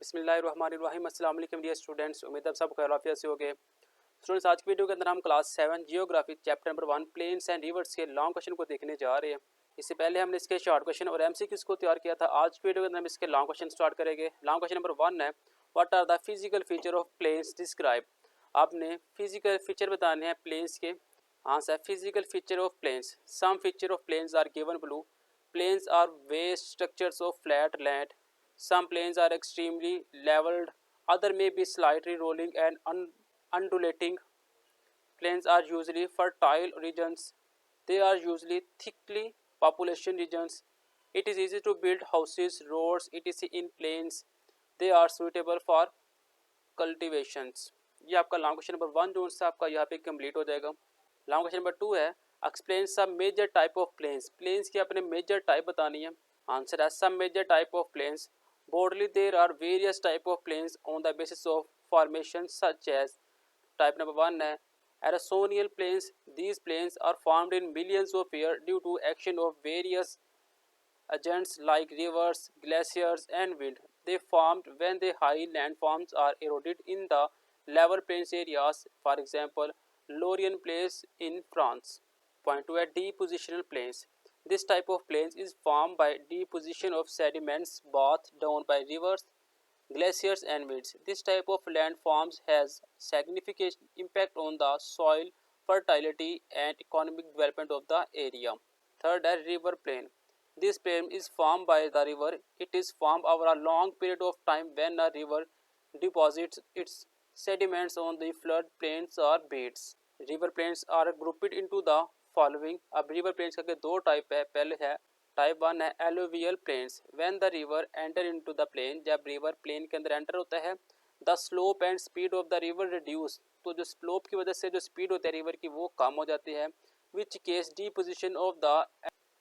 बिस्मिल्लाहिर्रहमानिर्रहीम। अस्सलाम वालेकुम डियर स्टूडेंट्स, उम्मीद है आप सब खैरियत से होंगे। स्टूडेंट्स, आज की वीडियो के अंदर हम class 7 geography chapter number 1 plains and rivers के लॉन्ग क्वेश्चन को देखने जा रहे हैं। इससे पहले हमने इसके शॉर्ट क्वेश्चन और एमसीक्यूज को तैयार किया था। आज की वीडियो के अंदर हम इसके लॉन्ग क्वेश्चन स्टार्ट करेंगे। लॉन्ग क्वेश्चन नंबर 1 है, what are the physical feature of plains describe. आपने फिजिकल फीचर बताने हैं प्लेन्स के। Answer, physical feature of plains, some feature of plains are given below. Plains are vast structures of flat land. Some plains are extremely leveled, other may be slightly rolling and undulating. Plains are usually fertile regions. They are usually thickly population regions. It is easy to build houses, roads, etc. in plains. They are suitable for cultivations. ये आपका long question number 1 जो है आपका यहाँ पे complete हो जाएगा। Long question number 2 है, explain some major type of plains. Plains की अपने मेजर टाइप बतानी है। आंसर है, some major type of plains. Broadly, there are various type of plains on the basis of formation such as type number 1 है Erosonial plains. These plains are formed in millions of years due to action of various agents like rivers, glaciers and wind. They formed when the high landforms are eroded in the level plains areas. For example, Lorient Plains in France. Point 2 है depositional plains. This type of plains is formed by deposition of sediments brought down by rivers, glaciers and winds. This type of landforms has significant impact on the soil fertility and economic development of the area. Third is river plain. This plain is formed by the river. It is formed over a long period of time when a river deposits its sediments on the flood plains or beds. River plains are grouped into the following. अब river plains का दो type है. पहले है type 1 है alluvial plains. When the river enter into the plain, जब river plain के अंदर एंटर होता है, the slope and speed of the river reduce. तो जो स्लोप की वजह से जो स्पीड होती है रिवर की वो कम हो जाती है. Which case deposition of the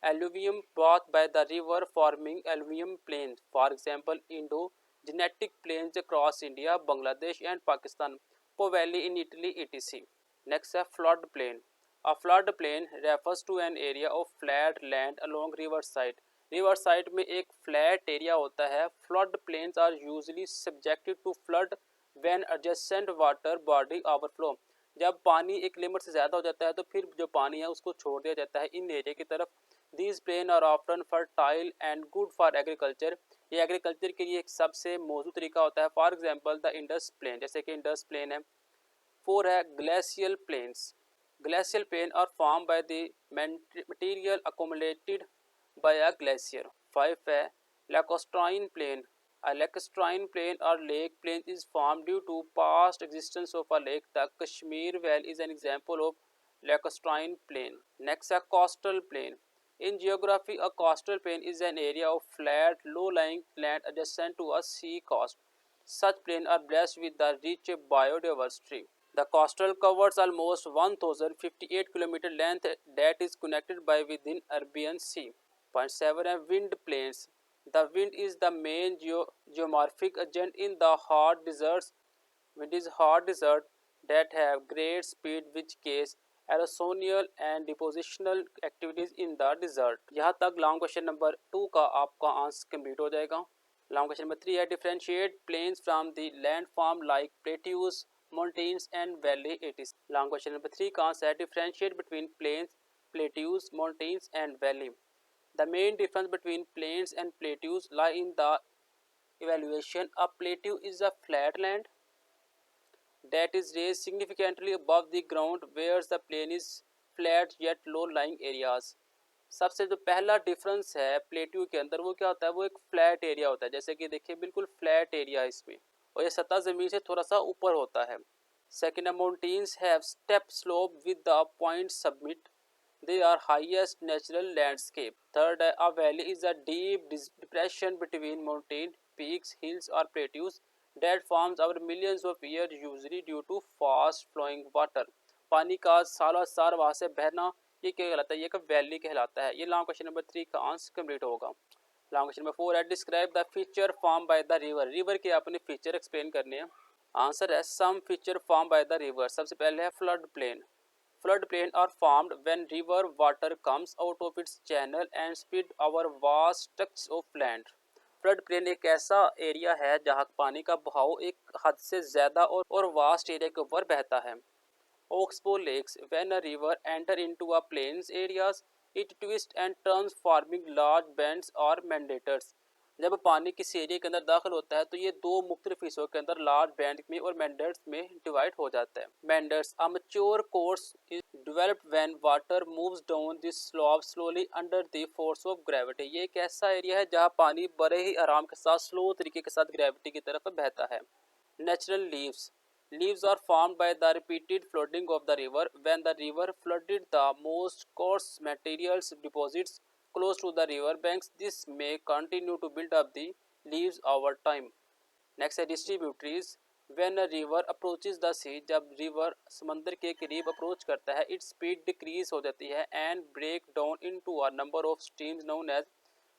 alluvium brought by the river forming alluvium plain. For example Indo genetic plains across India, Bangladesh and Pakistan, Po valley in Italy etc. Next है flood plain. A flood plain refers to an area of flat land along river side. River side में एक flat area होता है. Flood plains are usually subjected to flood when adjacent water body overflow. जब पानी एक limit से ज़्यादा हो जाता है तो फिर जो पानी है उसको छोड़ दिया जाता है इन एरिया की तरफ. These plains are often fertile and good for agriculture. ये एग्रीकल्चर के लिए एक सबसे मौजूद तरीका होता है. For example the Indus plain, जैसे कि इंडस प्लेन है. 4 है glacial plains. Glacial plains are formed by the material accumulated by a glacier. 5 है lacustrine plain. A lacustrine plain or lake plain is formed due to past existence of a lake. The Kashmir Valley is an example of lacustrine plain. Next है coastal plain. In geography, a coastal plain is an area of flat, low-lying land adjacent to a sea coast. Such plains are blessed with the rich biodiversity. The coastal covers almost 1058 km length that is connected by within Arabian Sea. Point 7 है wind plains. The wind is the main geomorphic agent in the hot deserts. Wind is hot desert that have great speed which cause erosonial and depositional activities in the desert. यहाँ तक long question number 2 का आपका answer complete हो जाएगा. Long question number 3 है differentiate plains from the landform like plateaus, mountains and valley etc. Long question number 3 का answer है differentiate between plains, plateaus, mountains and valley. The main difference between plains and plateaus lie in the evaluation. A plateau is a flat land that is raised significantly above the ground, whereas the plain is flat yet low lying areas. सबसे जो पहला difference है plateau के अंदर वो क्या होता है, वो एक फ्लैट एरिया होता है. जैसे कि देखिए बिल्कुल फ्लैट एरिया है इसमें और ये सतह ज़मीन से थोड़ा सा ऊपर होता है. Second, mountains have steep slope with the point summit. They are highest natural landscape. Third है a valley is a deep depression between mountain peaks, hills और plateaus that forms over millions of year usually due to fast flowing water. पानी का सालों साल वहाँ से बहना ये क्या कहलाता है, ये एक वैली कहलाता है. ये लॉन्ग क्वेश्चन नंबर 3 का आंसर कंप्लीट होगा. लॉन्ग क्वेश्चन नंबर 4 है describe the feature form by the river. River के अपने फीचर एक्सप्लेन करने हैं. आंसर है some feature form by the river. सबसे पहले है flood plain. Flood plain are formed when river water comes out of its channel and spread over vast tracts of land. Flood plain एक ऐसा area है जहाँ पानी का बहाव एक हद से ज़्यादा और वास्ट एरिया के ऊपर बहता है। Oxbow lakes, when a river enters into a plains areas, it twists and turns forming large bends or meanders. जब पानी किसी एरिया के अंदर दाखिल होता है तो ये दो मुख्तलिफ हिस्सों के अंदर लार्ज बैंड में और मेंडर्स में डिवाइड हो जाता है। Meanders a mature course is developed when water moves down this slope slowly under the force of gravity. ये एक ऐसा एरिया है जहाँ पानी बड़े ही आराम के साथ स्लो तरीके के साथ ग्रेविटी की तरफ बहता है। Natural leaves. Leaves are formed by the repeated flooding of the river. When the river flooded, the most coarse materials deposits close to the river banks. This may continue to build up the leaves over time. Next है distributaries. When a river approaches the sea, जब river समंदर के करीब approach करता है, its speed decrease हो जाती है and break down into a number of streams known as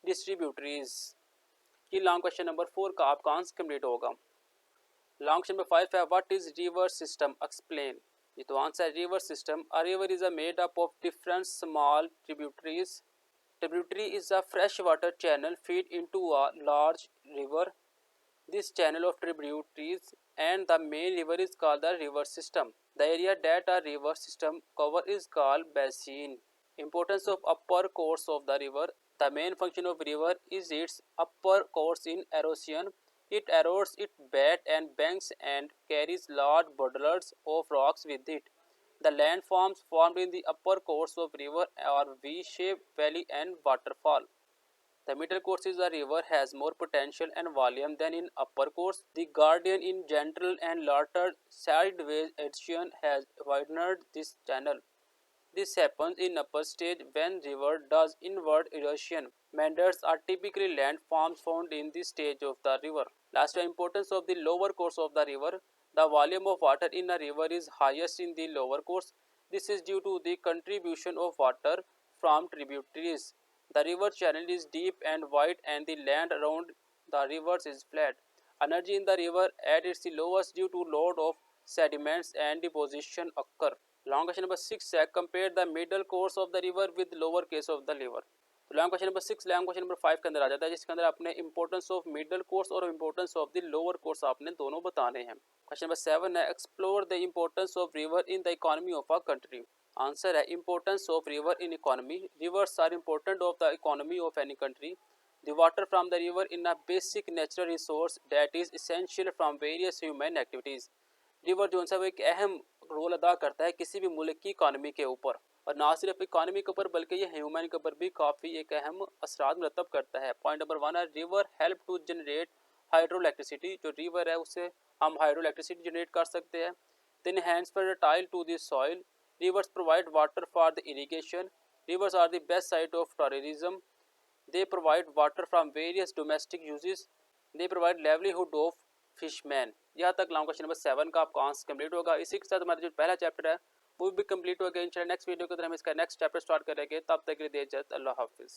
distributaries. ये लॉन्ग क्वेश्चन नंबर 4 का आपका आंसर कंप्लीट होगा। लॉन्ग क्वेश्चन नंबर 5 है what is river system explain. ये तो आंसर है river system. A river is a made up of different small tributaries. Tributary is a fresh water channel feed into a large river. This channel of tributaries and the main river is called the river system. The area that a river system cover is called basin. Importance of upper course of the river. The main function of river is its upper course in erosion. It erodes its bed and banks and carries large boulders of rocks with it. The landforms formed in the upper course of river are V-shaped valley and waterfall. The middle course is the river has more potential and volume than in upper course. The Guardian in gentle and later sideways erosion has widened this channel. This happens in upper stage when river does inward erosion. Meanders are typically landforms found in this stage of the river. Last, the importance of the lower course of the river. The volume of water in a river is highest in the lower course. This is due to the contribution of water from tributaries. The river channel is deep and wide and the land around the rivers is flat. Energy in the river at its lowest due to load of sediments and deposition occur. Long question number 6 है compare the middle course of the river with lower case of the river. तो long question number 6 long question number 5 के अंदर आ जाता है जिसके अंदर आपने इंपॉर्टेंस ऑफ मिडल कोर्स और importance of the lower course आपने दोनों बताने हैं। क्वेश्चन नंबर 7 है explore the importance of river in the economy of a country. Answer है importance of river in economy. Rivers are important of the economy of any country. The water from the river in a basic natural resource that is essential from various human activities. River जो है वो एक अहम role अदा करता है किसी भी मुल्क की इकानमी के ऊपर और ना सिर्फ इकानमी के ऊपर बल्कि ये ह्यूमन के ऊपर भी काफ़ी एक अहम असरात मरतब करता है। पॉइंट नंबर 1 है river help to generate hydro electricity. जो रिवर है उससे हम हाइड्रो इलेक्ट्रिसिटी जनरेट कर सकते हैं। Then hands fertile to the soil. Rivers provide water for the irrigation. Rivers are the best site of tourism. They provide water from various domestic uses. They provide livelihood of fishermen. यहाँ तक long question number 7 का आपका answer complete होगा। इसी के साथ हमारा जो पहला चैप्टर है वो भी कंप्लीट हो गया। इंशाल्लाह नेक्स्ट वीडियो के अंदर हम इसका नेक्स्ट चैप्टर स्टार्ट करेंगे। तब तक के लिए दे इजाज़त। अल्लाह हाफिज़।